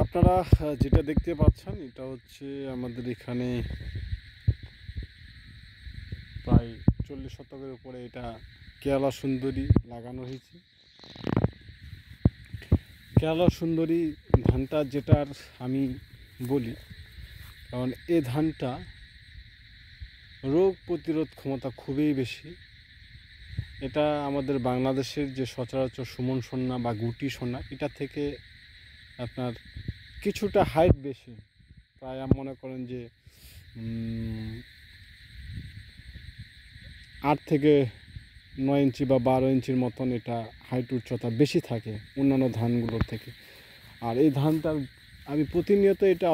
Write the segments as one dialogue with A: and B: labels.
A: আপনারা যেটা দেখতে পাচ্ছেন এটা হচ্ছে আমাদের এখানে প্রায় 40 শতকের উপরে এটা কেরালা সুন্দরী লাগানো হয়েছে। কেরালা সুন্দরী ধানটা যেটার আমি বলি, কারণ এই ধানটা রোগ প্রতিরোধ ক্ষমতা খুবই বেশি। এটা আমাদের বাংলাদেশের যে সচরাচর সুমন সন্না বা গুটি সন্না এটা থেকে আপনার কিছুটা হাইট বেশি, প্রায় মনে করেন যে 8 থেকে 9 ইঞ্চি বা 12 ইঞ্চির মতন এটা হাইট উচ্চতা বেশি থাকে অন্যান্য ধানগুলোর থেকে। আর এই ধানটা আমি প্রতিনিয়ত এটা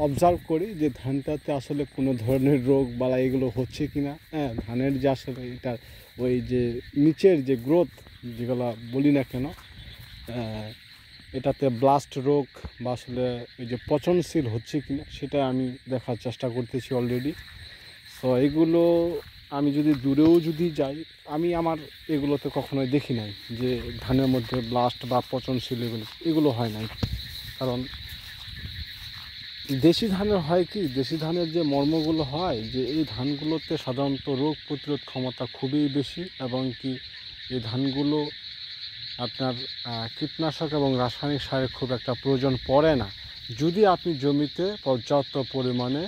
A: অবজার্ভ করি যে ধানটাতে আসলে কোনো ধরনের রোগ বালা এগুলো হচ্ছে কি না। হ্যাঁ, ধানের যে আসলে এটা ওই যে নিচের যে গ্রোথ যেগুলো বলি না কেন, এটাতে ব্লাস্ট রোগ বা আসলে ওই যে পচনশীল হচ্ছে কি না সেটা আমি দেখার চেষ্টা করতেছি অলরেডি। তো এগুলো আমি যদি দূরেও যদি যাই, আমি আমার এগুলোতে কখনোই দেখি নাই যে ধানের মধ্যে ব্লাস্ট বা পচনশীল এগুলো হয় নাই। কারণ দেশি ধানের হয় কি, দেশি ধানের যে মর্মগুলো হয় যে এই ধানগুলোতে সাধারণত রোগ প্রতিরোধ ক্ষমতা খুবই বেশি, এবং কি এই ধানগুলো আপনার কীটনাশক এবং রাসায়নিক সারের খুব একটা প্রয়োজন পড়ে না। যদি আপনি জমিতে পর্যাপ্ত পরিমাণে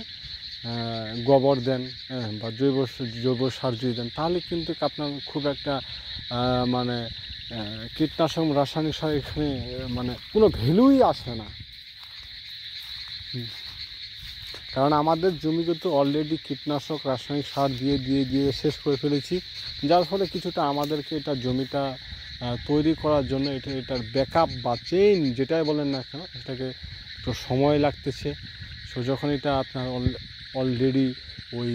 A: গোবর দেন, বা জৈব সার যদি দেন, তাহলে কিন্তু আপনার খুব একটা মানে কীটনাশক রাসায়নিক সার এখানে মানে কোনো ভ্যালুই আসে না। কারণ আমাদের জমিতে তো অলরেডি কীটনাশক রাসায়নিক সার দিয়ে দিয়ে দিয়ে শেষ করে ফেলেছি, যার ফলে কিছুটা আমাদেরকে এটা জমিটা তৈরি করার জন্য এটার ব্যাকআপ বা চেইন যেটাই বলেন না কেন, এটাকে একটু সময় লাগতেছে। সো যখন এটা আপনার অলরেডি ওই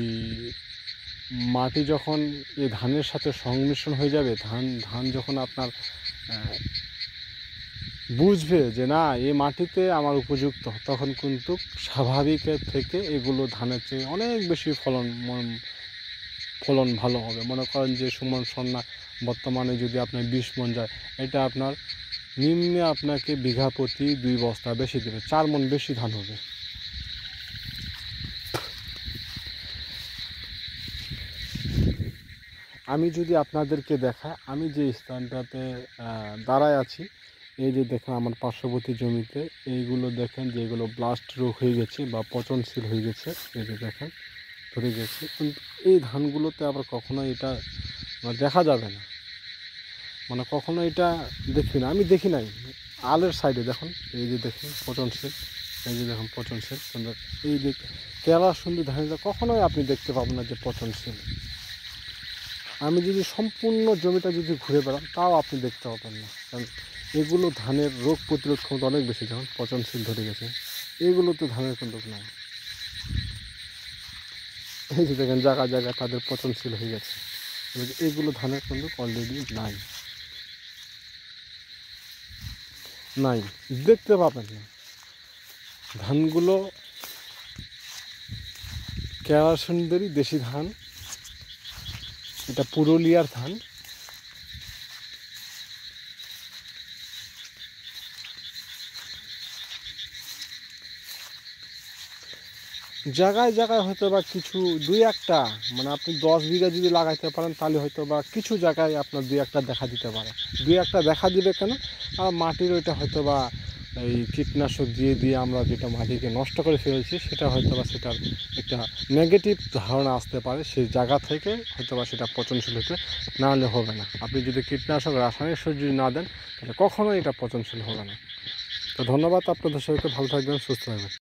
A: মাটি যখন এই ধানের সাথে সংমিশ্রণ হয়ে যাবে, ধান যখন আপনার বুঝবে যে না এই মাটিতে আমার উপযুক্ত, তখন কিন্তু স্বাভাবিকের থেকে এগুলো ধানের চেয়ে অনেক বেশি ফলন ভালো হবে। মনে করেন যে সুমন সন্না বর্তমানে যদি আপনার 20 মণ যায়, এটা আপনার নিম্নে আপনাকে বিঘা প্রতি 2 বস্তা বেশি দেবে, 4 মণ বেশি ধান হবে। আমি যদি আপনাদেরকে দেখাই, আমি যে স্থানটাতে দাঁড়ায় আছি, এই যে দেখেন আমার পার্শ্ববর্তী জমিতে এইগুলো দেখেন যে এগুলো ব্লাস্ট রোগ হয়ে গেছে বা পচনশীল হয়ে গেছে, এই যে দেখেন ধরে গেছে। কিন্তু এই ধানগুলোতে আবার কখনো এটা দেখা যাবে না, মানে কখনো এটা দেখি না, আমি দেখি নাই। আলের সাইডে দেখুন, এই যে দেখুন পচনশীল, এই যে দেখুন পচনশীল। কিন্তু এই যে কেরালা সুন্দরী ধানটা কখনোই আপনি দেখতে পাবেন না যে পচনশীল। আমি যদি সম্পূর্ণ জমিটা যদি ঘুরে বেড়ান তাও আপনি দেখতে পাবেন না, কারণ এগুলো ধানের রোগ প্রতিরোধ ক্ষমতা অনেক বেশি। যেমন পচনশীল ধরে গেছে, এগুলোতে ধানের কিন্তু নাই। এই যে দেখেন জায়গা জায়গায় তাদের পচনশীল হয়ে গেছে, এগুলো ধানের কিন্তু অলরেডি নাই, দেখতে পাবেন না। ধানগুলো কেরালা সুন্দরী দেশি ধান, এটা পুরুলিয়ার ধান। জায়গায় জায়গায় হয়তো বা কিছু 2-1টা, মানে আপনি 10 বিঘা যদি লাগাইতে পারেন তাহলে হয়তো বা কিছু জায়গায় আপনার 2-1টা দেখা দিতে পারে। 2-1টা দেখা দিবে কেন, আর মাটির ওইটা হয়তো বা এই কীটনাশক দিয়ে দিয়ে আমরা যেটা মাটিকে নষ্ট করে ফেলেছি, সেটা হয়তো বা সেটার একটা নেগেটিভ ধারণা আসতে পারে, সেই জায়গা থেকে হয়তো বা সেটা পচনশীল হতে, না হলে হবে না। আপনি যদি কীটনাশক রাসায়নিক সার যদি না দেন তাহলে কখনোই এটা পচনশীল হবে না। তো ধন্যবাদ আপনাদের সবাইকে, ভালো থাকবেন, সুস্থ থাকবেন।